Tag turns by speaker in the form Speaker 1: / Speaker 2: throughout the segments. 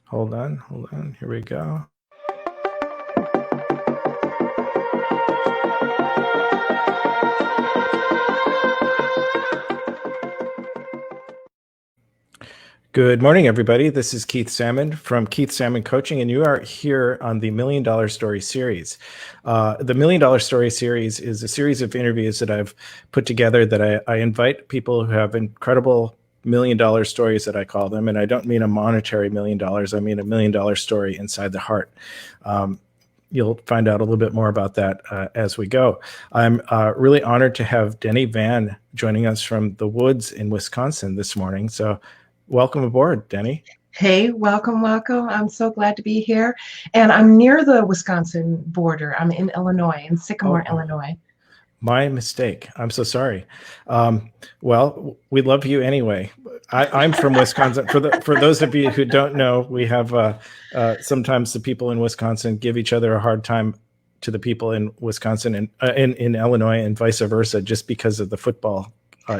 Speaker 1: Hold on. Here we go. Good morning, everybody. This is Keith Salmon from Keith Salmon Coaching, and you are here on the Million Dollar Story series. The Million Dollar Story series is a series of interviews that I've put together that I invite people who have incredible million-dollar stories, that I call them. And I don't mean a monetary $1 million. I mean a $1 million story inside the heart. You'll find out a little bit more about that as we go. I'm really honored to have Deni Van joining us from the woods in Wisconsin this morning. So welcome aboard, Deni.
Speaker 2: Hey, welcome. I'm so glad to be here. And I'm near the Wisconsin border. I'm in Illinois, in Sycamore, Illinois.
Speaker 1: My mistake. I'm so sorry. Well, we love you anyway. I'm from Wisconsin. For those of you who don't know, we have sometimes the people in Wisconsin give each other a hard time to the people in Wisconsin and in Illinois, and vice versa, just because of the football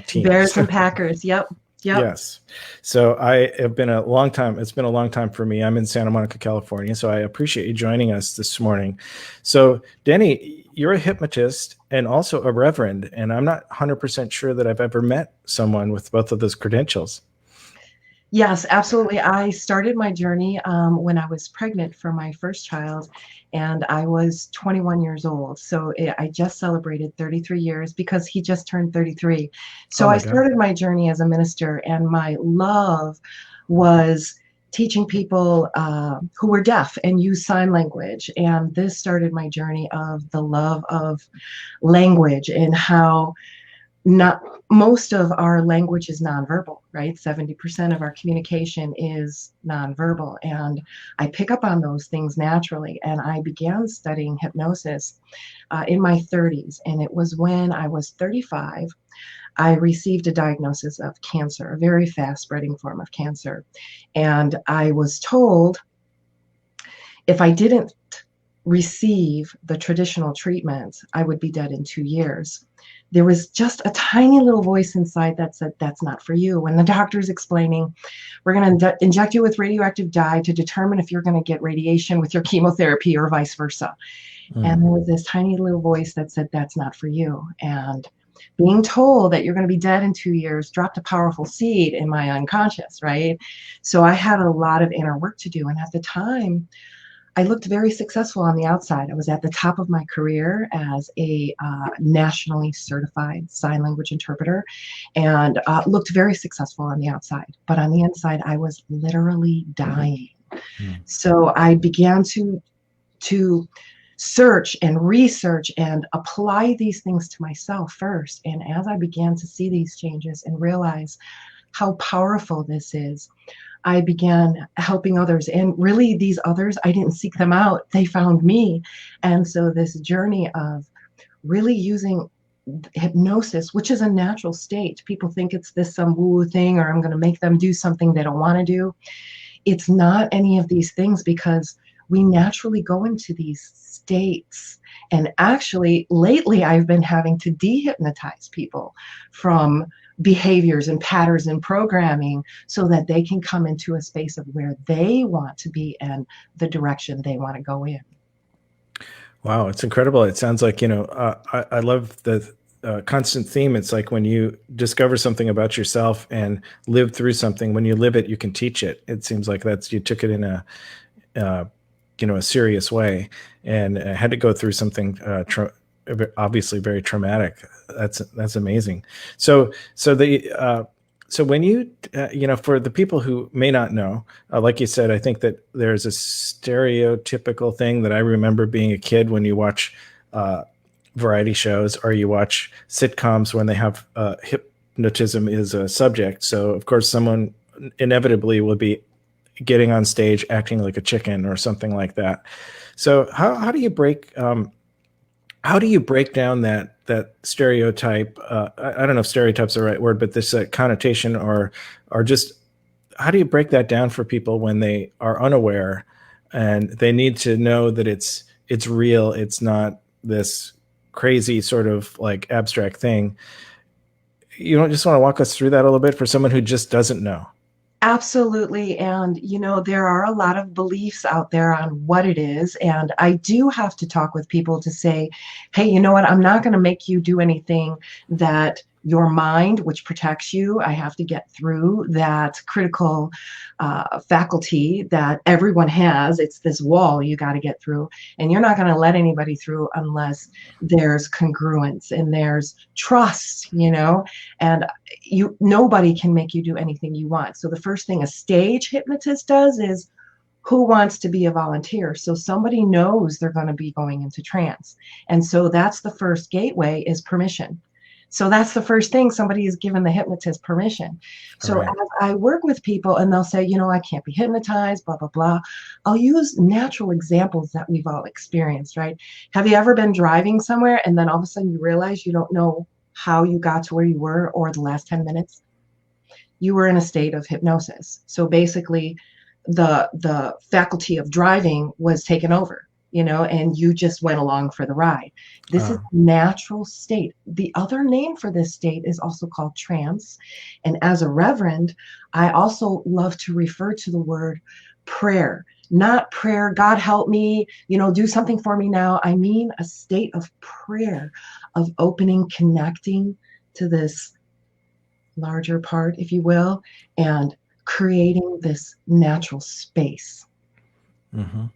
Speaker 1: team.
Speaker 2: Bears and Packers. Yep.
Speaker 1: Yes. So I have been a long time. It's been a long time for me. I'm in Santa Monica, California. So I appreciate you joining us this morning. So Deni, you're a hypnotist and also a reverend. And I'm not 100% sure that I've ever met someone with both of those credentials.
Speaker 2: Yes, absolutely. I started my journey when I was pregnant for my first child, and I was 21 years old. So I just celebrated 33 years because he just turned 33. So I started my journey as a minister, and my love was teaching people who were deaf and use sign language. And this started my journey of the love of language and how not most of our language is nonverbal, right? 70% of our communication is nonverbal. And I pick up on those things naturally. And I began studying hypnosis in my 30s. And it was when I was 35, I received a diagnosis of cancer, a very fast spreading form of cancer. And I was told if I didn't receive the traditional treatment, I would be dead in 2 years. There was just a tiny little voice inside that said, that's not for you. When the doctor's explaining, we're going to inject you with radioactive dye to determine if you're going to get radiation with your chemotherapy or vice versa. And there was this tiny little voice that said, that's not for you. And being told that you're going to be dead in 2 years dropped a powerful seed in my unconscious, right? So I had a lot of inner work to do. And at the time, I looked very successful on the outside. I was at the top of my career as a nationally certified sign language interpreter, and looked very successful on the outside. But on the inside, I was literally dying. So I began to search and research and apply these things to myself first. And as I began to see these changes and realize how powerful this is, I began helping others. And really, these others, I didn't seek them out. They found me. And so this journey of really using hypnosis, which is a natural state. People think it's this some woo thing, or I'm going to make them do something they don't want to do. It's not any of these things, because we naturally go into these states. And actually, lately, I've been having to dehypnotize people from behaviors and patterns and programming so that they can come into a space of where they want to be and the direction they want to go in.
Speaker 1: Wow, it's incredible. It sounds like, I love the constant theme. It's like when you discover something about yourself and live through something, when you live it, you can teach it. It seems like you took it in a serious way, and had to go through something obviously very traumatic. That's amazing. So when you for the people who may not know, like you said, I think that there's a stereotypical thing that I remember being a kid when you watch variety shows or you watch sitcoms when they have hypnotism is a subject. So of course someone inevitably will be getting on stage acting like a chicken or something like that. So how do you break down that stereotype? I don't know if stereotype's the right word, but this connotation, or just how do you break that down for people when they are unaware and they need to know that it's real? It's not this crazy sort of like abstract thing. You don't just want to walk us through that a little bit for someone who just doesn't know?
Speaker 2: Absolutely. And, there are a lot of beliefs out there on what it is. And I do have to talk with people to say, hey, you know what? I'm not going to make you do anything that your mind, which protects you, I have to get through that critical faculty that everyone has. It's this wall you got to get through. And you're not going to let anybody through unless there's congruence and there's trust, and nobody can make you do anything you want. So the first thing a stage hypnotist does is, who wants to be a volunteer? So somebody knows they're going to be going into trance. And so that's the first gateway, is permission. So that's the first thing, somebody is given the hypnotist permission.
Speaker 1: All
Speaker 2: So
Speaker 1: right.
Speaker 2: as I work with people and they'll say, I can't be hypnotized, blah, blah, blah. I'll use natural examples that we've all experienced, right? Have you ever been driving somewhere and then all of a sudden you realize you don't know how you got to where you were, or the last 10 minutes? You were in a state of hypnosis. So basically the faculty of driving was taken over, and you just went along for the ride. This is
Speaker 1: Oh,
Speaker 2: natural state. The other name for this state is also called trance. And as a reverend, I also love to refer to the word prayer. Not prayer, God help me, do something for me now. I mean a state of prayer, of opening, connecting to this larger part, if you will, and creating this natural space.
Speaker 1: hmm.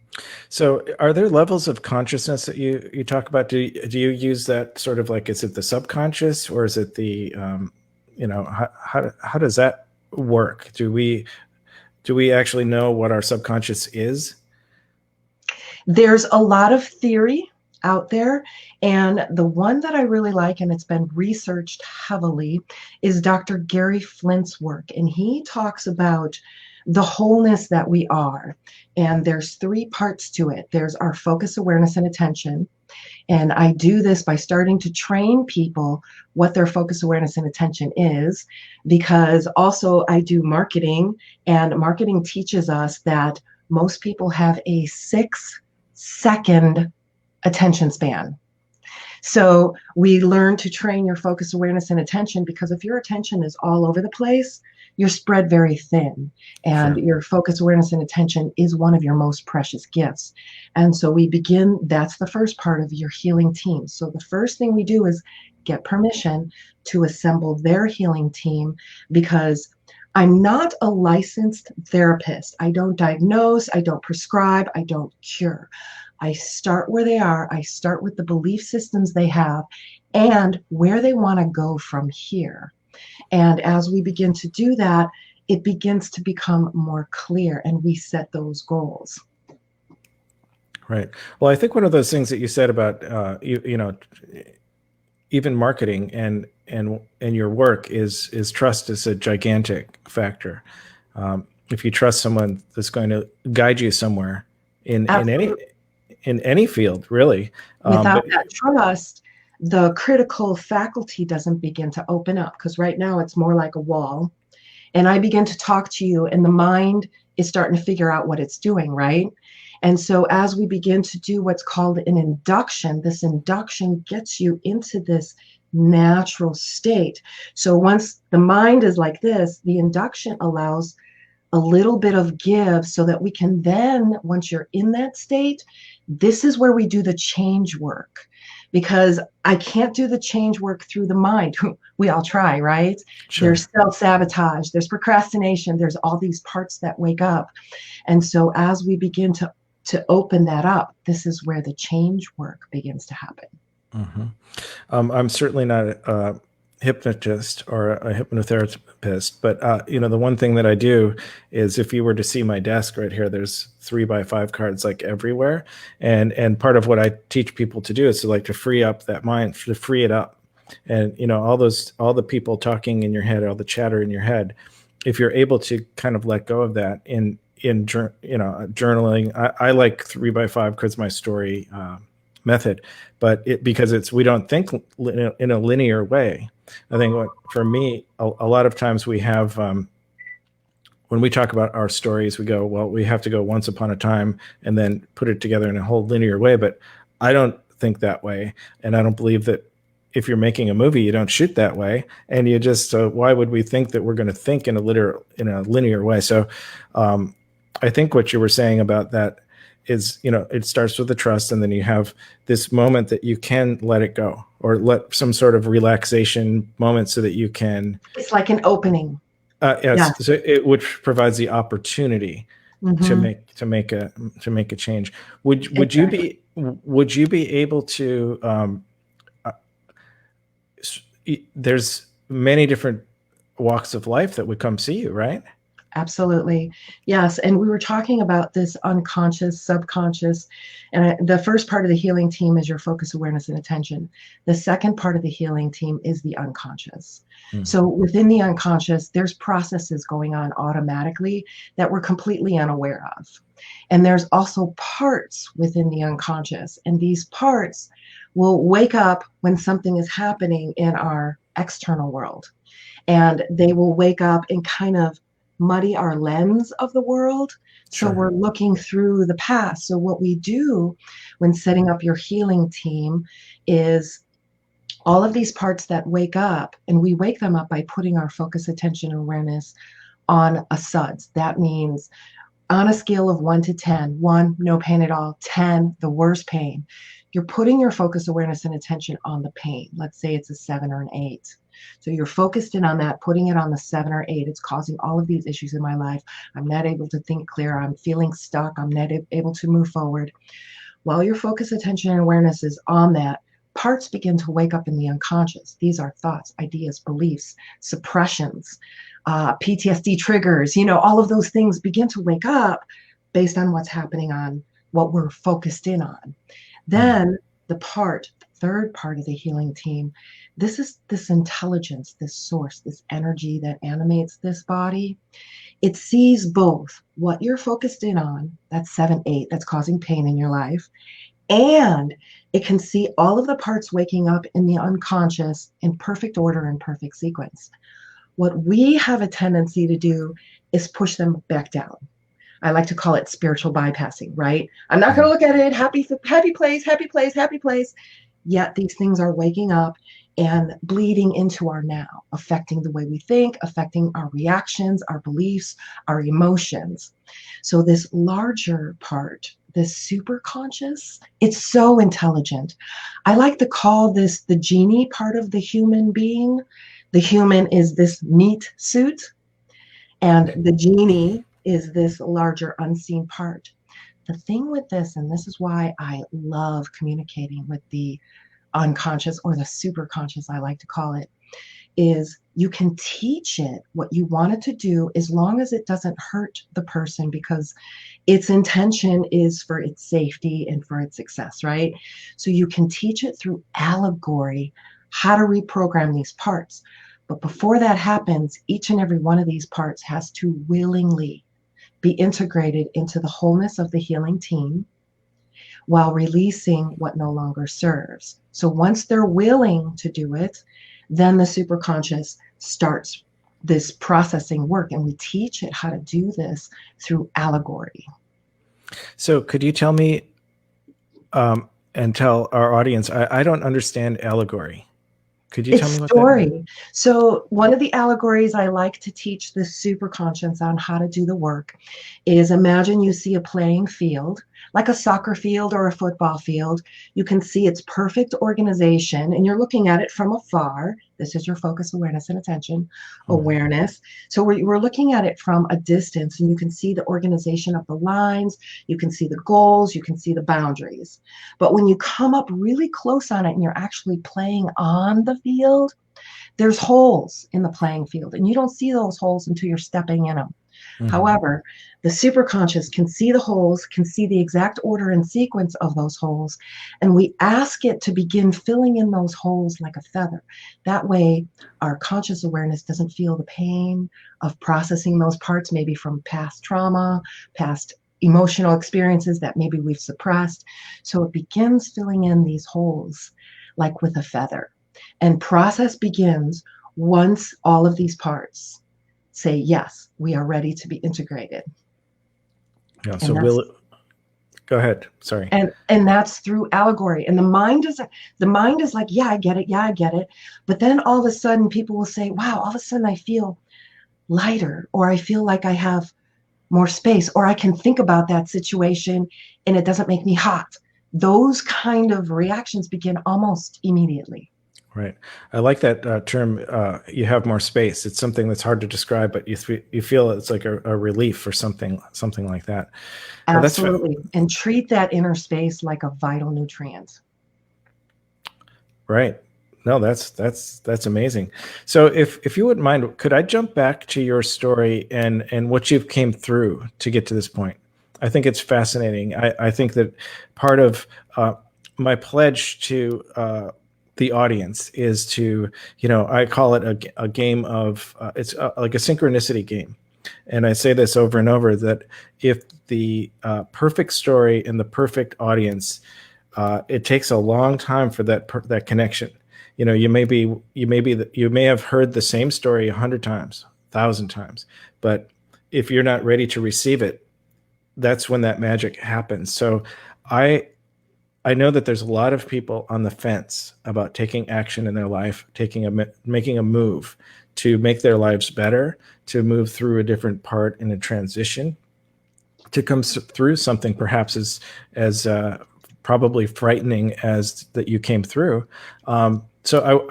Speaker 1: So, are there levels of consciousness that you talk about? Do you use that sort of like, is it the subconscious, or is it the how does that work? Do we actually know what our subconscious is?
Speaker 2: There's a lot of theory out there, and the one that I really like, and it's been researched heavily, is Dr. Gary Flint's work. And he talks about the wholeness that we are. And there's three parts to it. There's our focus, awareness, and attention. And I do this by starting to train people what their focus, awareness, and attention is, because also I do marketing, and marketing teaches us that most people have a 6-second attention span. So we learn to train your focus, awareness, and attention, because if your attention is all over the place, you're spread very thin. And
Speaker 1: Sure.
Speaker 2: your focus, awareness, and attention is one of your most precious gifts. And so we begin, that's the first part of your healing team. So the first thing we do is get permission to assemble their healing team, because I'm not a licensed therapist. I don't diagnose, I don't prescribe, I don't cure. I start where they are. I start with the belief systems they have and where they want to go from here. And as we begin to do that, it begins to become more clear, and we set those goals.
Speaker 1: Right. Well, I think one of those things that you said about even marketing and your work is trust is a gigantic factor. If you trust someone that's going to guide you somewhere in any
Speaker 2: Absolutely.
Speaker 1: in any field, really.
Speaker 2: Without
Speaker 1: But
Speaker 2: that trust, the critical faculty doesn't begin to open up, because right now it's more like a wall. And I begin to talk to you, and the mind is starting to figure out what it's doing, right? And so as we begin to do what's called an induction, this induction gets you into this natural state. So once the mind is like this, the induction allows a little bit of give, so that we can then, once you're in that state, this is where we do the change work. Because I can't do the change work through the mind. We all try, right?
Speaker 1: sure.
Speaker 2: There's self-sabotage, there's procrastination, there's all these parts that wake up. And so as we begin to open that up, this is where the change work begins to happen.
Speaker 1: hmm I'm certainly not a hypnotist or a hypnotherapist, but the one thing that I do is, if you were to see my desk right here, there's 3x5 cards like everywhere, and part of what I teach people to do is to free up that mind, to free it up, and all the people talking in your head, all the chatter in your head, if you're able to kind of let go of that journaling. I like 3x5 because my story method, but because we don't think in a linear way. I think for me, a lot of times we have, when we talk about our stories, we go, well, we have to go once upon a time and then put it together in a whole linear way. But I don't think that way. And I don't believe that if you're making a movie, you don't shoot that way, and you just why would we think that we're going to think in a linear way? So I think what you were saying about that is, it starts with the trust, and then you have this moment that you can let it go, or let some sort of relaxation moment so that you can.
Speaker 2: It's like an opening.
Speaker 1: Yes,
Speaker 2: Yes.
Speaker 1: so which provides the opportunity to
Speaker 2: Mm-hmm.
Speaker 1: make a change. Would you
Speaker 2: Exactly.
Speaker 1: be able to? There's many different walks of life that would come see you, right?
Speaker 2: Absolutely. Yes. And we were talking about this unconscious, subconscious. And the first part of the healing team is your focus, awareness, and attention. The second part of the healing team is the unconscious.
Speaker 1: Hmm.
Speaker 2: So within the unconscious, there's processes going on automatically that we're completely unaware of. And there's also parts within the unconscious. And these parts will wake up when something is happening in our external world. And they will wake up and kind of muddy our lens of the world. So
Speaker 1: Sure.
Speaker 2: we're looking through the past. So what we do when setting up your healing team is all of these parts that wake up, and we wake them up by putting our focus, attention, and awareness on a SUDS. That means on a scale of 1 to 10, 1, no pain at all, 10, the worst pain. You're putting your focus, awareness, and attention on the pain. Let's say it's a 7 or an 8. So you're focused in on that, putting it on the 7 or 8. It's causing all of these issues in my life. I'm not able to think clear. I'm feeling stuck. I'm not able to move forward. While your focus, attention, and awareness is on that, parts begin to wake up in the unconscious. These are thoughts, ideas, beliefs, suppressions, PTSD triggers, all of those things begin to wake up based on what's happening on what we're focused in on.
Speaker 1: Hmm.
Speaker 2: Then the third part of the healing team, this is this intelligence, this source, this energy that animates this body. It sees both what you're focused in on, that's 7, 8, that's causing pain in your life, and it can see all of the parts waking up in the unconscious in perfect order and perfect sequence. What we have a tendency to do is push them back down. I like to call it spiritual bypassing, right? I'm not going to
Speaker 1: Hmm.
Speaker 2: look at it. Happy place, happy place, happy place. Yet these things are waking up and bleeding into our now, affecting the way we think, affecting our reactions, our beliefs, our emotions. So this larger part, this super conscious, it's so intelligent. I like to call this the genie part of the human being. The human is this meat suit, and the genie is this larger unseen part. The thing with this, and this is why I love communicating with the unconscious, or the super conscious, I like to call it, is you can teach it what you want it to do as long as it doesn't hurt the person, because its intention is for its safety and for its success, right? So you can teach it through allegory how to reprogram these parts. But before that happens, each and every one of these parts has to willingly be integrated into the wholeness of the healing team while releasing what no longer serves. So once they're willing to do it, then the superconscious starts this processing work, and we teach it how to do this through allegory.
Speaker 1: So could you tell me, and tell our audience, I don't understand allegory. Could you tell
Speaker 2: It's
Speaker 1: me what that means?
Speaker 2: story. So one of the allegories I like to teach the superconscious on how to do the work is, imagine you see a playing field, like a soccer field or a football field. You can see its perfect organization, and you're looking at it from afar. This is your focus, awareness, and attention.
Speaker 1: Mhm.
Speaker 2: Awareness. So we're looking at it from a distance, and you can see the organization of the lines, you can see the goals, you can see the boundaries. But when you come up really close on it and you're actually playing on the field, there's holes in the playing field, and you don't see those holes until you're stepping in them.
Speaker 1: Mhm.
Speaker 2: However, the superconscious can see the holes, can see the exact order and sequence of those holes, and we ask it to begin filling in those holes like a feather. That way, our conscious awareness doesn't feel the pain of processing those parts, maybe from past trauma, past emotional experiences that maybe we've suppressed. So it begins filling in these holes like with a feather. And process begins once all of these parts say, yes, we are ready to be integrated.
Speaker 1: Yeah. So
Speaker 2: And that's
Speaker 1: Go ahead. Sorry.
Speaker 2: And that's through allegory. And the mind is like, yeah, I get it. Yeah, I get it. But then all of a sudden people will say, wow, all of a sudden I feel lighter, or I feel like I have more space, or I can think about that situation and it doesn't make me hot. Those kind of reactions begin almost immediately.
Speaker 1: Right. I like that term. You have more space. It's something that's hard to describe, but you feel it's like a relief or something like that. That's
Speaker 2: Absolutely. And treat that inner space like a vital nutrient.
Speaker 1: right. No, that's amazing. So if you wouldn't mind, could I jump back to your story and what you've came through to get to this point? I think it's fascinating. I think that part of my pledge to the audience is to, I call it a game of, it's like a synchronicity game. And I say this over and over, that if the perfect story and the perfect audience, it takes a long time for that connection. You may have heard the same story 100 times, 1,000 times, but if you're not ready to receive it, that's when that magic happens. So I know that there's a lot of people on the fence about taking action in their life, making a move to make their lives better, to move through a different part in a transition, to come through something perhaps as probably frightening as that you came through. So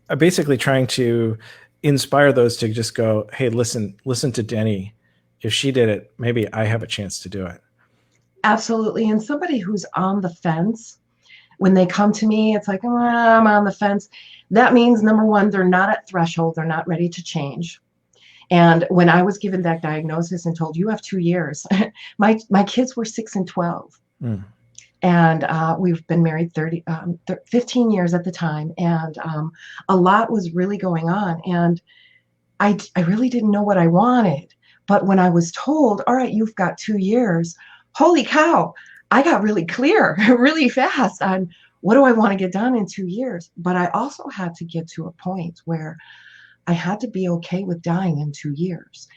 Speaker 1: I'm basically trying to inspire those to just go, hey, listen to Deni. If she did it, maybe I have a chance to do it.
Speaker 2: Absolutely. And somebody who's on the fence, when they come to me, it's like, oh, I'm on the fence. That means, number one, they're not at threshold. They're not ready to change. And when I was given that diagnosis and told, you have 2 years, my kids were 6 and 12. Mm. And we've been married 15 years at the time. And a lot was really going on. And I really didn't know what I wanted. But when I was told, all right, you've got 2 years, holy cow, I got really clear really fast on what do I want to get done in 2 years. But I also had to get to a point where I had to be okay with dying in 2 years.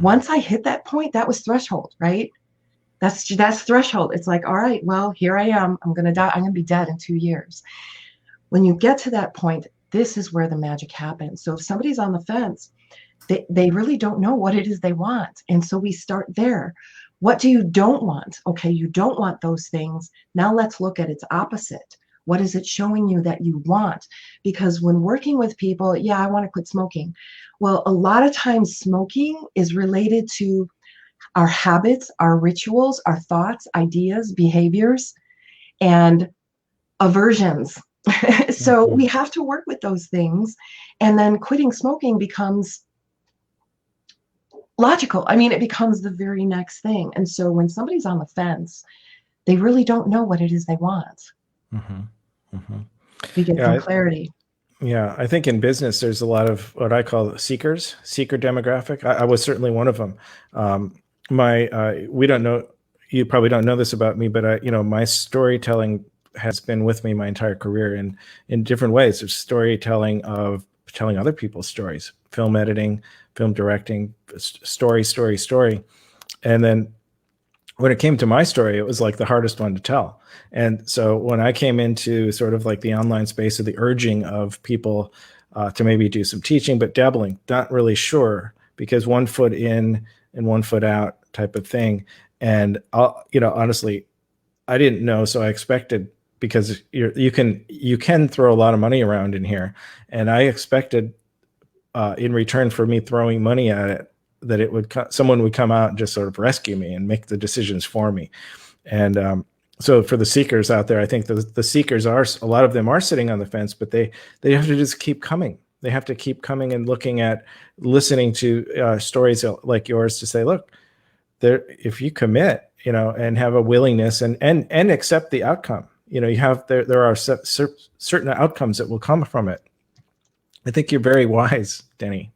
Speaker 2: Once I hit that point, that was threshold, right? That's threshold. It's like, all right, well, here I am. I'm going to die. I'm going to be dead in 2 years. When you get to that point, this is where the magic happens. So if somebody's on the fence, they really don't know what it is they want. And so we start there. What do you don't want? Okay, you don't want those things. Now let's look at its opposite. What is it showing you that you want? Because when working with people, yeah, I want to quit smoking. Well, a lot of times smoking is related to our habits, our rituals, our thoughts, ideas, behaviors, and aversions. So we have to work with those things. And then quitting smoking becomes logical. I mean, it becomes the very next thing. And so when somebody's on the fence, they really don't know what it is they want. We get some clarity.
Speaker 1: Yeah, I think in business, there's a lot of what I call seeker demographic. I was certainly one of them. We don't know, you probably don't know this about me, but my storytelling has been with me my entire career in different ways. There's storytelling of telling other people's stories, film editing, film directing, story. And then when it came to my story, it was like the hardest one to tell. And so when I came into sort of like the online space of the urging of people to maybe do some teaching, but dabbling, not really sure, because 1 foot in and 1 foot out type of thing. And honestly, I didn't know. So I expected, because you can throw a lot of money around in here. And I expected in return for me throwing money at it, that someone would come out and just sort of rescue me and make the decisions for me. And so for the seekers out there, I think the seekers a lot of them are sitting on the fence, but they have to just keep coming. They have to keep coming and listening to stories like yours to say, look, if you commit, and have a willingness and accept the outcome, there are certain outcomes that will come from it. I think you're very wise, Deni.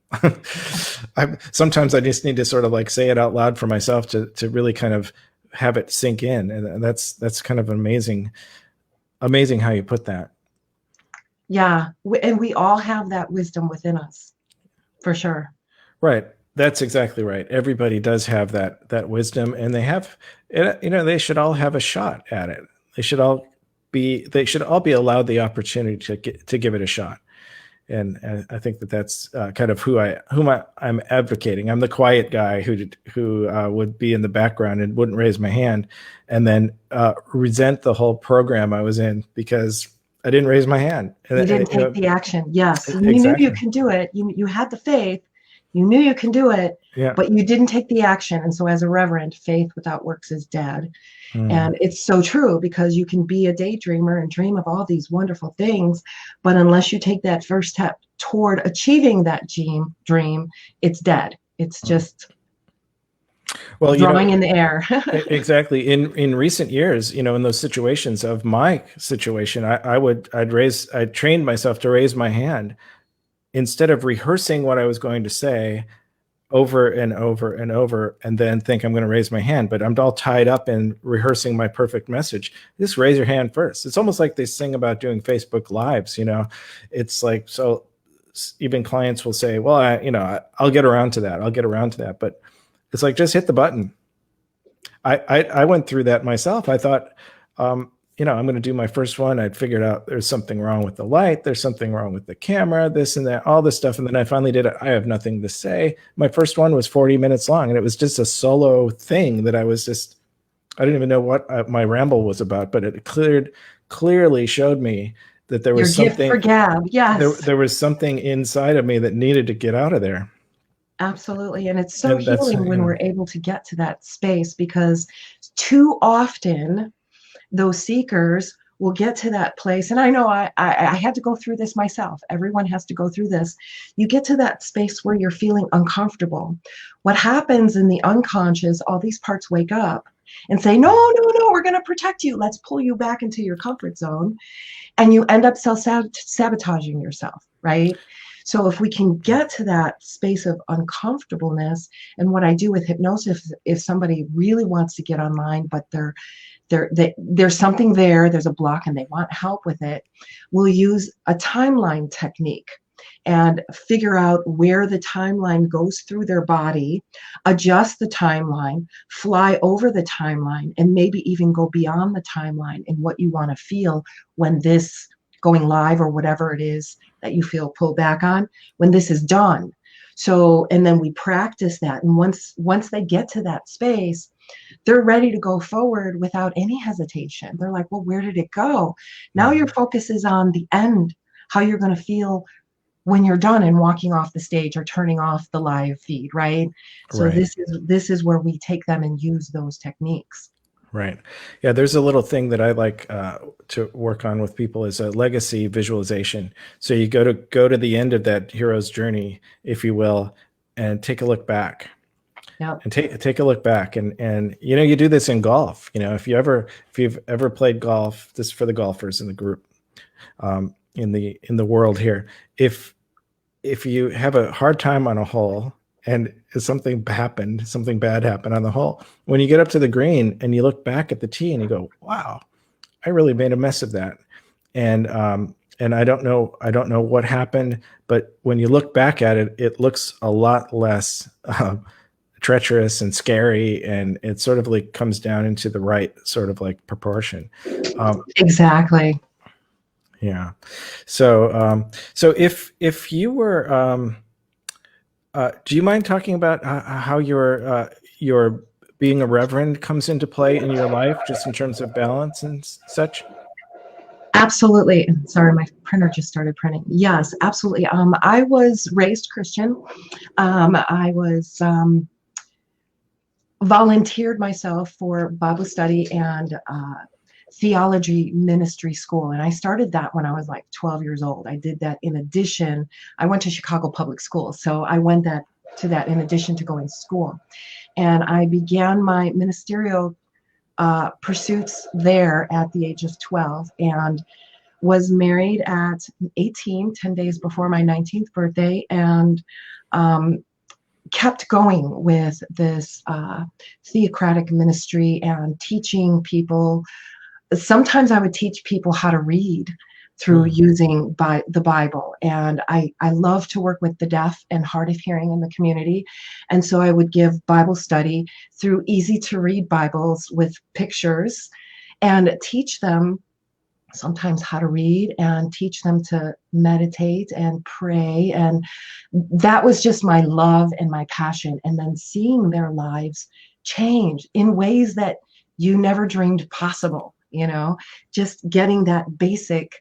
Speaker 1: Sometimes I just need to sort of like say it out loud for myself to really kind of have it sink in. And that's kind of amazing how you put that.
Speaker 2: Yeah. And we all have that wisdom within us, for sure.
Speaker 1: Right. That's exactly right. Everybody does have that wisdom, and they have, they should all have a shot at it. They should all be allowed the opportunity to give it a shot. And I think that's kind of I'm advocating. I'm the quiet guy who would be in the background and wouldn't raise my hand, and then resent the whole program I was in because I didn't raise my hand.
Speaker 2: You didn't take the action. Yes, you knew you
Speaker 1: Exactly.
Speaker 2: can do it. You had the faith. You knew you can do it,
Speaker 1: Yeah.
Speaker 2: but you didn't take the action. And so, as a reverend, faith without works is dead.
Speaker 1: Mm.
Speaker 2: And it's so true, because you can be a daydreamer and dream of all these wonderful things, but unless you take that first step toward achieving that dream, it's dead. It's just
Speaker 1: Well,
Speaker 2: drawing in the air.
Speaker 1: exactly. In recent years, in those situations of my situation, I'd trained myself to raise my hand instead of rehearsing what I was going to say over and over and over, and then think I'm going to raise my hand, but I'm all tied up in rehearsing my perfect message. Just raise your hand first. It's almost like they sing about doing Facebook lives. It's like, so even clients will say, well, I'll get around to that. I'll get around to that. But it's like, just hit the button. I went through that myself. I thought, I'm going to do my first one. I'd figured out there's something wrong with the light. There's something wrong with the camera, this and that, all this stuff. And then I finally did it. I have nothing to say. My first one was 40 minutes long, and it was just a solo thing that I didn't even know what my ramble was about, but it clearly showed me that there
Speaker 2: Your
Speaker 1: was
Speaker 2: gift for
Speaker 1: something,
Speaker 2: gab. Yes,
Speaker 1: there was something inside of me that needed to get out of there.
Speaker 2: absolutely. And it's so
Speaker 1: And that's,
Speaker 2: healing when we're able to get to that space, because too often those seekers will get to that place. And I know I had to go through this myself. Everyone has to go through this. You get to that space where you're feeling uncomfortable. What happens in the unconscious, all these parts wake up and say, no, no, no, we're going to protect you. Let's pull you back into your comfort zone. And you end up self-sabotaging yourself, right? So if we can get to that space of uncomfortableness, and what I do with hypnosis, if somebody really wants to get online, but there's something there's a block and they want help with it, we'll use a timeline technique and figure out where the timeline goes through their body, adjust the timeline, fly over the timeline, and maybe even go beyond the timeline in what you want to feel when this going live, or whatever it is that you feel pulled back on, when this is done. So, and then we practice that. And once they get to that space, they're ready to go forward without any hesitation. They're like, well, where did it go? Now your focus is on the end, how you're going to feel when you're done and walking off the stage or turning off the live feed, right? So
Speaker 1: right.
Speaker 2: this is where we take them and use those techniques.
Speaker 1: Right. Yeah, there's a little thing that I like to work on with people is a legacy visualization. So you go to the end of that hero's journey, if you will, and take a look back.
Speaker 2: Yep.
Speaker 1: And take a look back, and you do this in golf. If you've ever played golf, this is for the golfers in the group, in the world here. If you have a hard time on a hole, and something bad happened on the hole, when you get up to the green and you look back at the tee and you go, wow, I really made a mess of that. And I don't know what happened, but when you look back at it, it looks a lot less treacherous and scary, and it sort of like comes down into the right sort of like proportion.
Speaker 2: Exactly.
Speaker 1: Yeah. So if you were do you mind talking about how your being a reverend comes into play in your life, just in terms of balance and such?
Speaker 2: Absolutely. Sorry, my printer just started printing. Yes, absolutely. I was raised Christian. I was volunteered myself for Bible study and theology ministry school. And I started that when I was like 12 years old. I did that in addition. I went to Chicago Public Schools. So I went to that in addition to going to school. And I began my ministerial pursuits there at the age of 12, and was married at 18, 10 days before my 19th birthday, and kept going with this theocratic ministry and teaching people. Sometimes I would teach people how to read, through using the Bible. And I love to work with the deaf and hard of hearing in the community. And so I would give Bible study through easy to read Bibles with pictures and teach them sometimes how to read and teach them to meditate and pray. And that was just my love and my passion. And then seeing their lives change in ways that you never dreamed possible, just getting that basic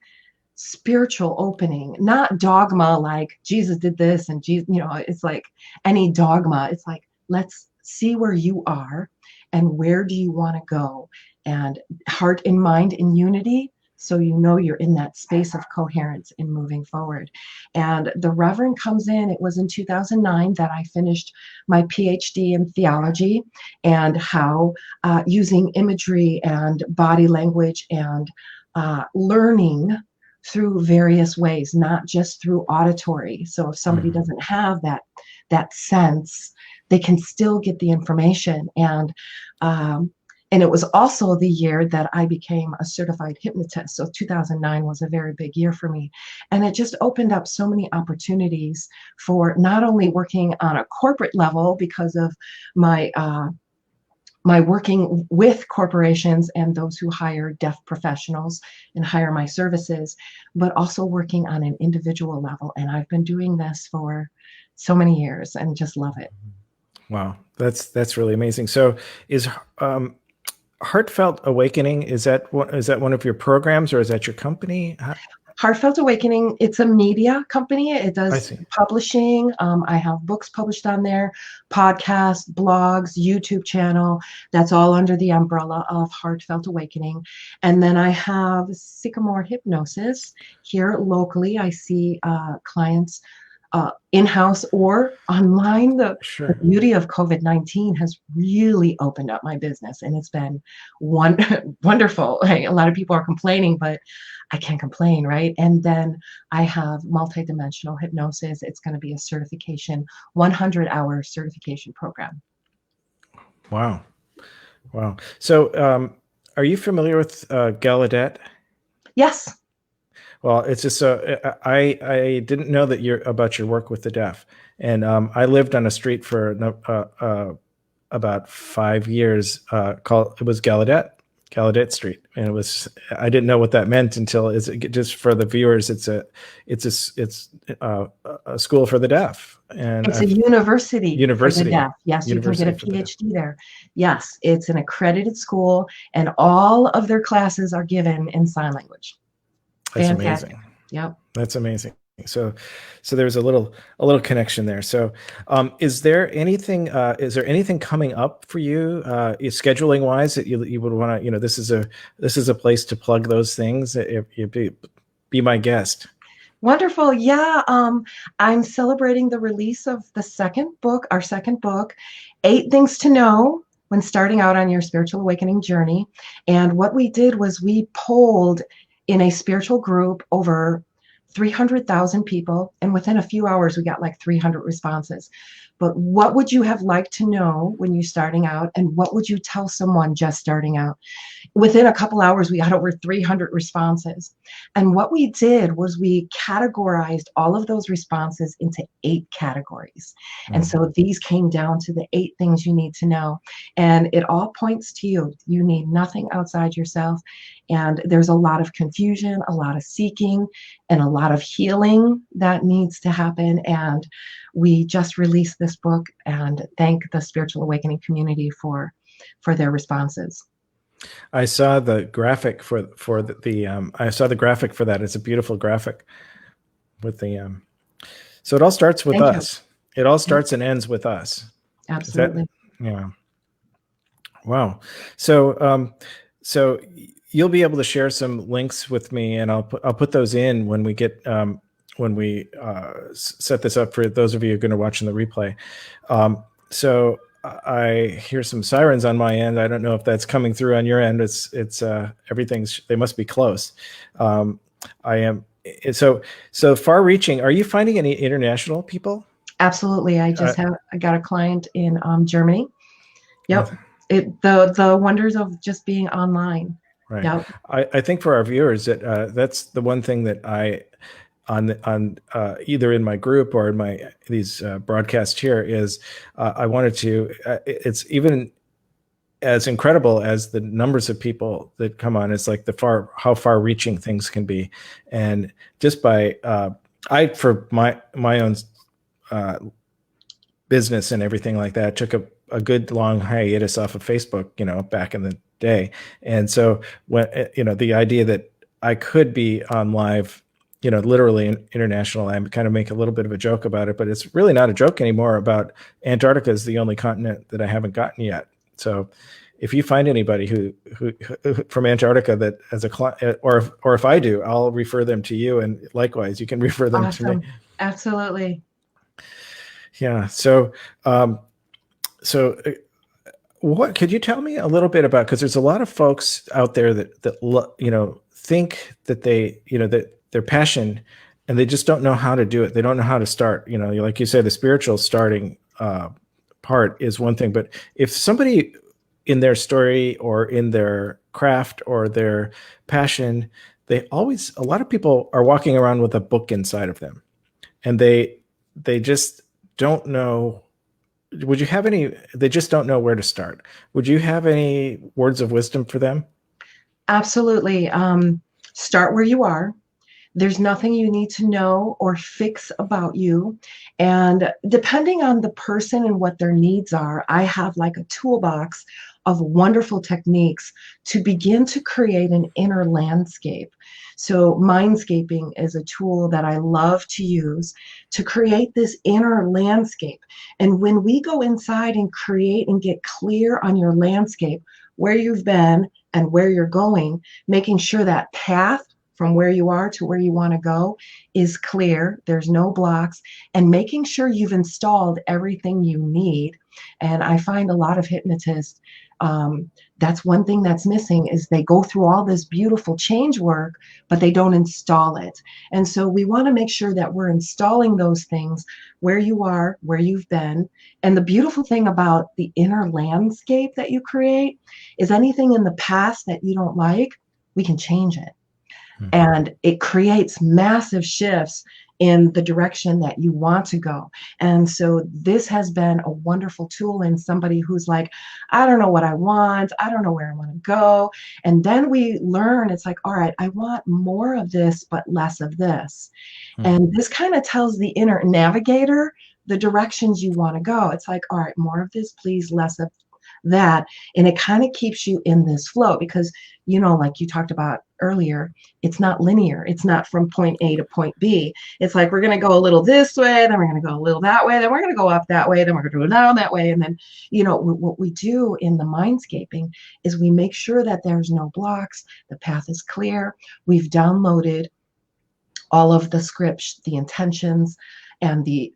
Speaker 2: spiritual opening, not dogma like Jesus did this and Jesus, it's like any dogma. It's like, let's see where you are and where do you want to go, and heart and mind in unity. So you're in that space of coherence in moving forward. And the Reverend comes in. It was in 2009 that I finished my PhD in theology, and how using imagery and body language and learning through various ways, not just through auditory. So if somebody doesn't have that sense, they can still get the information. And it was also the year that I became a certified hypnotist. So 2009 was a very big year for me. And it just opened up so many opportunities for not only working on a corporate level because of my working with corporations and those who hire deaf professionals and hire my services, but also working on an individual level. And I've been doing this for so many years and just love it.
Speaker 1: Wow, that's really amazing. So is Heartfelt Awakening, is that one of your programs, or is that your company?
Speaker 2: Heartfelt Awakening, it's a media company. It does publishing. I have books published on there, podcasts, blogs, YouTube channel. That's all under the umbrella of Heartfelt Awakening. And then I have Sycamore Hypnosis here locally. I see clients in-house or online. The beauty of COVID-19 has really opened up my business, and it's been wonderful. A lot of people are complaining, but I can't complain, right? And then I have multidimensional hypnosis. It's going to be a certification, 100-hour certification program.
Speaker 1: Wow. So are you familiar with Gallaudet?
Speaker 2: Yes.
Speaker 1: Well, it's just I didn't know about your work with the deaf, and I lived on a street for about 5 years. It was Gallaudet Street, and I didn't know what that meant until just for the viewers. It's a school for the deaf, and
Speaker 2: it's a university for the deaf. Yes, you can get a PhD there. Yes, it's an accredited school, and all of their classes are given in sign language.
Speaker 1: That's
Speaker 2: Fantastic.
Speaker 1: amazing.
Speaker 2: Yep.
Speaker 1: That's amazing. So there's a little connection there. So is there anything coming up for you scheduling wise that you would want to, this is a place to plug those things? If you be my guest.
Speaker 2: Wonderful. Yeah. I'm celebrating the release of our second book, 8 Things to Know When Starting Out on Your Spiritual Awakening Journey. And what we did was we polled in a spiritual group over 300,000 people, and within a few hours we got like 300 responses. But what would you have liked to know when you're starting out, and what would you tell someone just starting out? Within a couple hours we got over 300 responses. And what we did was we categorized all of those responses into 8 categories. And so these came down to the 8 things you need to know, and it all points to you. You need nothing outside yourself. And there's a lot of confusion, a lot of seeking, and a lot of healing that needs to happen. And we just released this book, and thank the Spiritual Awakening community for their responses.
Speaker 1: I saw the graphic for that. It's a beautiful graphic with the so it all starts with us. It all starts and ends with us.
Speaker 2: Absolutely.
Speaker 1: Yeah. Wow. So you'll be able to share some links with me, and I'll put those in when we get when we set this up for those of you who are going to watch in the replay. So I hear some sirens on my end. I don't know if that's coming through on your end. It's they must be close. I am so far reaching. Are you finding any international people?
Speaker 2: Absolutely. I got a client in Germany. Yep. The wonders of just being online.
Speaker 1: Right.
Speaker 2: Yep.
Speaker 1: I think for our viewers that that's the one thing that on either in my group or in my these broadcasts here is I wanted to. It's even as incredible as the numbers of people that come on. It's like how far reaching things can be, and just by I for my own business and everything like that took a good long hiatus off of Facebook, back in the day. And so when, the idea that I could be on live, literally international, I kind of make a little bit of a joke about it, but it's really not a joke anymore about Antarctica is the only continent that I haven't gotten yet. So if you find anybody who from Antarctica that as a client, or if I do, I'll refer them to you. And likewise, you can refer them to me.
Speaker 2: Awesome. Absolutely.
Speaker 1: Yeah. So what could you tell me a little bit about? Because there's a lot of folks out there that think that that their passion, and they just don't know how to do it. They don't know how to start. Like you said, the spiritual starting part is one thing, but if somebody in their story or in their craft or their passion, a lot of people are walking around with a book inside of them, and they just don't know. Would you have any? They just don't know where to start. Would you have any words of wisdom for them?
Speaker 2: Absolutely. Start where you are. There's nothing you need to know or fix about you. And depending on the person and what their needs are, I have like a toolbox of wonderful techniques to begin to create an inner landscape. So, mindscaping is a tool that I love to use to create this inner landscape. And when we go inside and create and get clear on your landscape, where you've been and where you're going, making sure that path from where you are to where you want to go is clear, there's no blocks, and making sure you've installed everything you need. And I find a lot of hypnotists, that's one thing that's missing, is they go through all this beautiful change work, but they don't install it. And so we want to make sure that we're installing those things where you are, where you've been. And the beautiful thing about the inner landscape that you create is anything in the past that you don't like, we can change it. And it creates massive shifts in the direction that you want to go. And so this has been a wonderful tool in somebody who's like, I don't know what I want. I don't know where I want to go. And then we learn, it's like, all right, I want more of this, but less of this. And this kind of tells the inner navigator the directions you want to go. It's like, all right, more of this, please, less of that. And it kind of keeps you in this flow because, like you talked about earlier, it's not linear. It's not from point A to point B. It's like, we're going to go a little this way, then we're going to go a little that way, then we're going to go up that way, then we're going to go down that way. And then, what we do in the mindscaping is we make sure that there's no blocks. The path is clear. We've downloaded all of the scripts, the intentions, and the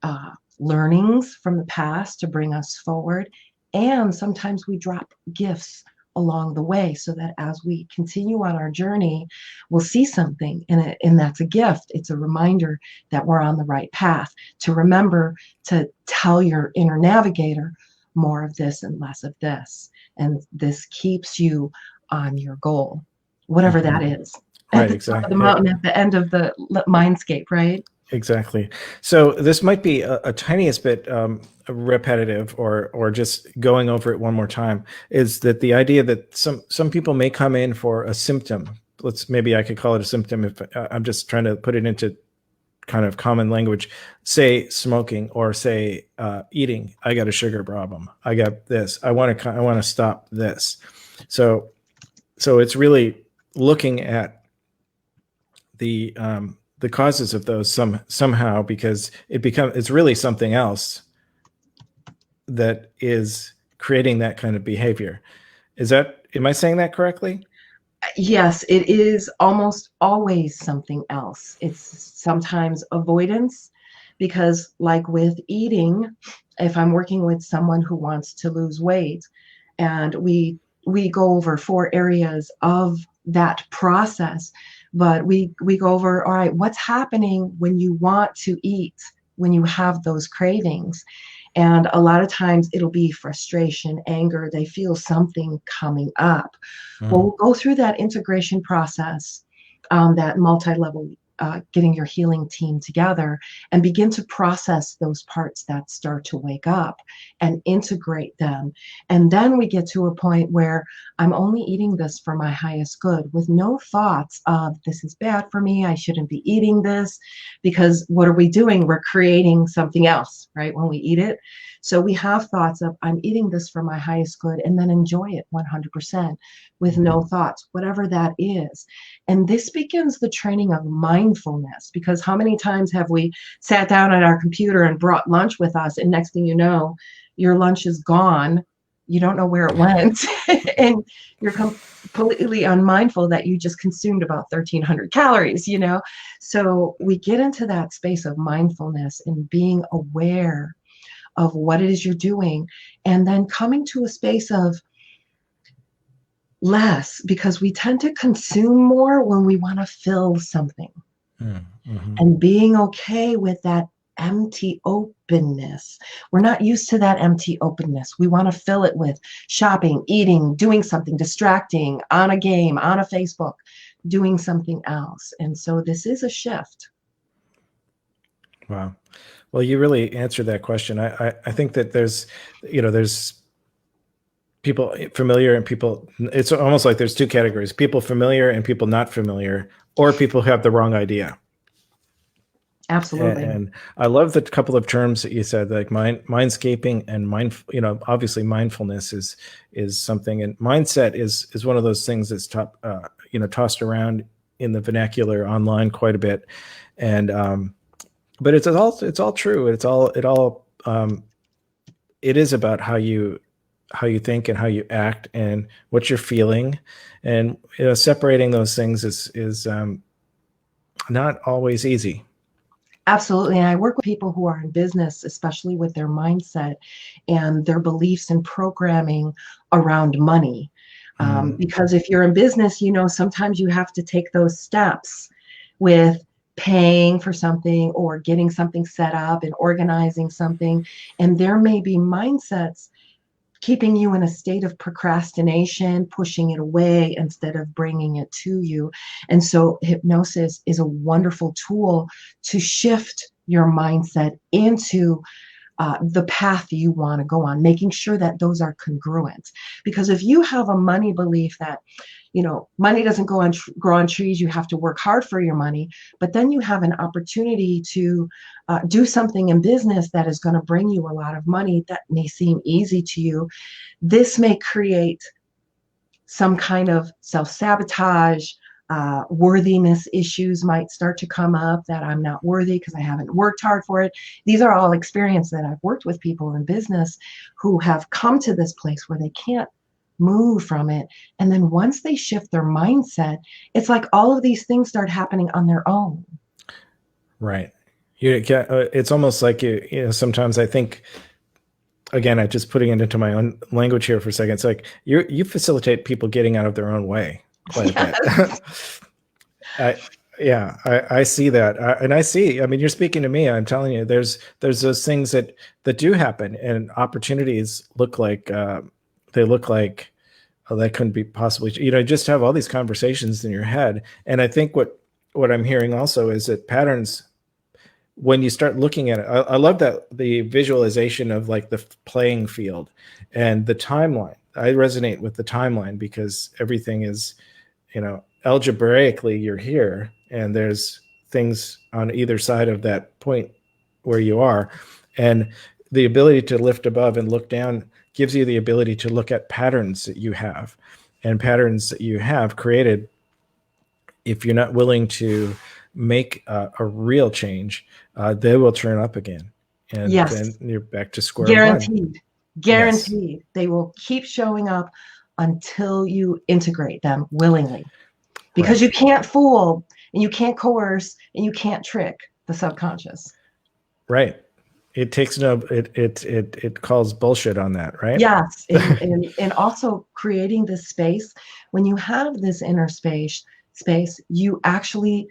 Speaker 2: learnings from the past to bring us forward. And sometimes we drop gifts along the way so that as we continue on our journey, we'll see something and that's a gift. It's a reminder that we're on the right path, to remember to tell your inner navigator more of this and less of this. And this keeps you on your goal, whatever that is. At
Speaker 1: Right,
Speaker 2: the top of the
Speaker 1: exactly.
Speaker 2: mountain, at the end of the mindscape, right?
Speaker 1: Exactly. So this might be a tiniest bit repetitive, or just going over it one more time. Is that the idea that some people may come in for a symptom? Maybe I could call it a symptom if I'm just trying to put it into kind of common language. Say smoking, or say eating. I got a sugar problem. I got this. I want to stop this. So it's really looking at the causes of those somehow, because it's really something else that is creating that kind of behavior. Am I saying that correctly?
Speaker 2: Yes, it is almost always something else. It's sometimes avoidance, because like with eating, if I'm working with someone who wants to lose weight, and we go over 4 areas of that process, but we go over, all right, what's happening when you want to eat, when you have those cravings? And a lot of times it'll be frustration, anger, they feel something coming up. Well,
Speaker 1: Mm.
Speaker 2: we'll go through that integration process, that multi-level, getting your healing team together and begin to process those parts that start to wake up and integrate them. And then we get to a point where I'm only eating this for my highest good, with no thoughts of this is bad for me, I shouldn't be eating this. Because what are we doing? We're creating something else, right? When we eat it. So we have thoughts of, I'm eating this for my highest good, and then enjoy it 100% with no thoughts, whatever that is. And this begins the training of mindfulness, because how many times have we sat down at our computer and brought lunch with us, and next thing you know, your lunch is gone. You don't know where it went, and you're completely unmindful that you just consumed about 1,300 calories, you know? So we get into that space of mindfulness and being aware of what it is you're doing, and then coming to a space of less, because we tend to consume more when we want to fill something,
Speaker 1: Mm. Mhm.
Speaker 2: and being okay with that empty openness. We're not used to that empty openness. We want to fill it with shopping, eating, doing something, distracting, on a game, on a Facebook, doing something else. And so this is a shift.
Speaker 1: Wow. Well, you really answered that question. I think that there's people familiar and people, it's almost like there's two categories: people familiar and people not familiar, or people who have the wrong idea.
Speaker 2: Absolutely.
Speaker 1: And I love the couple of terms that you said, like mindscaping and obviously mindfulness is something, and mindset is one of those things that's tossed around in the vernacular online quite a bit. And but it's all true. It is about how you think and how you act and what you're feeling, and separating those things is not always easy.
Speaker 2: Absolutely. And I work with people who are in business, especially with their mindset and their beliefs and programming around money.
Speaker 1: Mm.
Speaker 2: Because if you're in business, sometimes you have to take those steps with paying for something or getting something set up and organizing something. And there may be mindsets keeping you in a state of procrastination, pushing it away instead of bringing it to you. And so hypnosis is a wonderful tool to shift your mindset into the path you want to go on, making sure that those are congruent. Because if you have a money belief that, money doesn't grow on trees, you have to work hard for your money, but then you have an opportunity to do something in business that is going to bring you a lot of money that may seem easy to you. This may create some kind of self-sabotage. Worthiness issues might start to come up, that I'm not worthy because I haven't worked hard for it. These are all experiences that I've worked with people in business who have come to this place where they can't move from it. And then once they shift their mindset, it's like all of these things start happening on their own.
Speaker 1: Right. It's almost like sometimes I think, again, I just putting it into my own language here for a second. It's like you facilitate people getting out of their own way quite a bit. I see that, and I mean, you're speaking to me. I'm telling you, there's those things that do happen, and opportunities look like oh, that couldn't be possibly. Just have all these conversations in your head, and I think what I'm hearing also is that patterns, when you start looking at it, I love that the visualization of like the playing field and the timeline. I resonate with the timeline because everything is, algebraically you're here and there's things on either side of that point where you are. And the ability to lift above and look down gives you the ability to look at patterns that you have, and patterns that you have created. If you're not willing to make a real change, they will turn up again, and then
Speaker 2: Yes,
Speaker 1: you're back to square one.
Speaker 2: guaranteed.
Speaker 1: Yes.
Speaker 2: Guaranteed. They will keep showing up until you integrate them willingly. Because
Speaker 1: Right.
Speaker 2: you can't fool and you can't coerce and you can't trick the subconscious.
Speaker 1: Right. It takes it calls bullshit on that, right?
Speaker 2: Yes, and also creating this space. When you have this inner space, you actually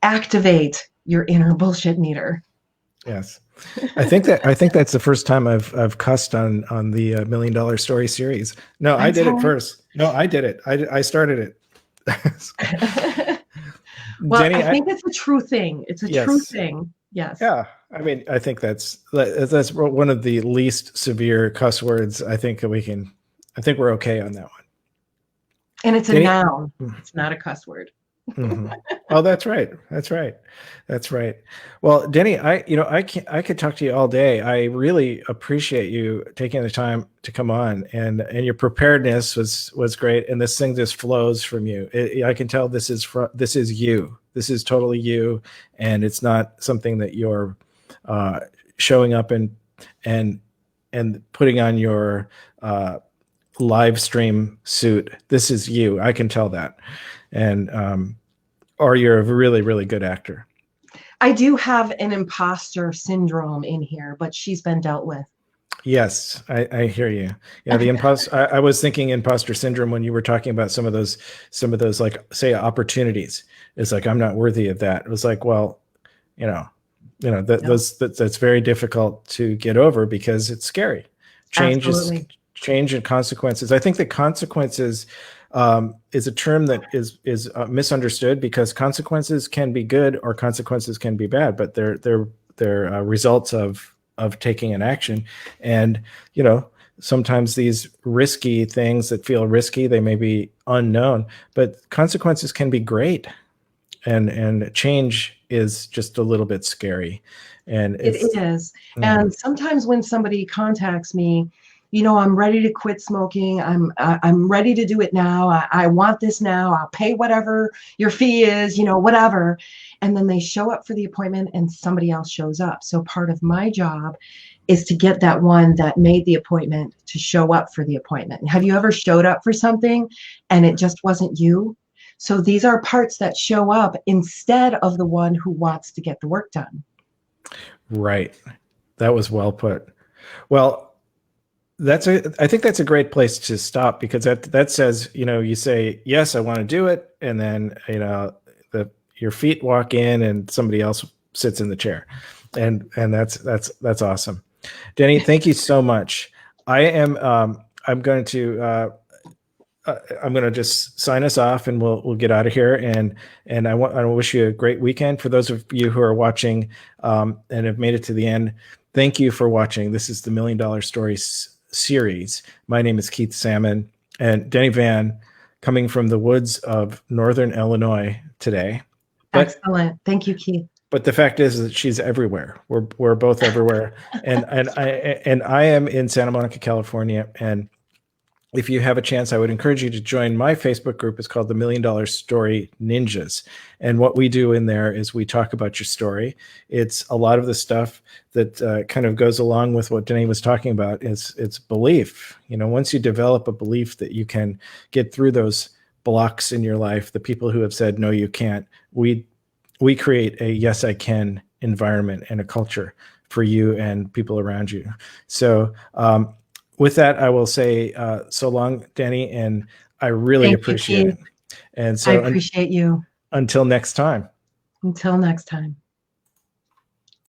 Speaker 2: activate your inner bullshit meter.
Speaker 1: Yes. I think that's the first time I've cussed on the Million Dollar Story series. No, I
Speaker 2: I'm
Speaker 1: did it
Speaker 2: sorry.
Speaker 1: first. No, I did it. I started it.
Speaker 2: Well, I
Speaker 1: Denny,
Speaker 2: think it's a true thing. It's a true
Speaker 1: yes,
Speaker 2: thing. Yes.
Speaker 1: yeah. I mean, I think that's one of the least severe cuss words. I think that we can. I think we're okay on that one.
Speaker 2: And it's a
Speaker 1: Denny.
Speaker 2: noun. It's not a cuss word.
Speaker 1: Mhm. Oh, that's right. That's right. That's right. Well, Denny, I could talk to you all day. I really appreciate you taking the time to come on, and your preparedness was great. And this thing just flows from you. I can tell this is you. This is totally you, and it's not something that you're uh, showing up and and putting on your live stream suit. This is you. I can tell that, and or you're a really, really good actor.
Speaker 2: I do have an imposter syndrome in here, but she's been dealt with.
Speaker 1: Yes, I hear you. Yeah, the imposter. I was thinking imposter syndrome when you were talking about some of those, like, say, opportunities. It's like, I'm not worthy of that. It was like, well, you know,
Speaker 2: Yep,
Speaker 1: that's very difficult to get over because it's scary. Change is
Speaker 2: absolutely.
Speaker 1: change and consequences. I think that consequences is a term that is misunderstood, because consequences can be good or consequences can be bad, but they're results of taking an action. And sometimes these risky things that feel risky, they may be unknown, but consequences can be great, and change is just a little bit scary. And
Speaker 2: It
Speaker 1: it's
Speaker 2: is.
Speaker 1: mm,
Speaker 2: And sometimes when somebody contacts me, I'm ready to quit smoking. I'm ready to do it now. I want this now. I'll pay whatever your fee is, whatever. And then they show up for the appointment and somebody else shows up. So part of my job is to get that one that made the appointment to show up for the appointment. Have you ever showed up for something and it just wasn't you? So these are parts that show up instead of the one who wants to get the work done.
Speaker 1: right. That was well put. Well, I think that's a great place to stop, because that says, you say, yes, I want to do it. And then, your feet walk in and somebody else sits in the chair. And that's awesome. Deni, thank you so much. I'm going to, I'm going to just sign us off, and we'll get out of here. And I wish you a great weekend. For those of you who are watching and have made it to the end, thank you for watching. This is the Million Dollar Stories series. My name is Keith Salmon, and Deni Van, coming from the woods of Northern Illinois today. But
Speaker 2: Excellent. Thank you, Keith.
Speaker 1: the fact is that she's everywhere. We're both everywhere, and I am in Santa Monica, California. And if you have a chance, I would encourage you to join my Facebook group. It's called the Million Dollar Story Ninjas. And what we do in there is we talk about your story. It's a lot of the stuff that kind of goes along with what Deni was talking about. It's belief. Once you develop a belief that you can get through those blocks in your life, the people who have said, no, you can't, we create a yes, I can environment and a culture for you and people around you. So, with that, I will say so long, Deni, and I really
Speaker 2: Thank you,
Speaker 1: appreciate
Speaker 2: Keith.
Speaker 1: it. And
Speaker 2: I
Speaker 1: so
Speaker 2: appreciate you.
Speaker 1: until next time.
Speaker 2: Until next time.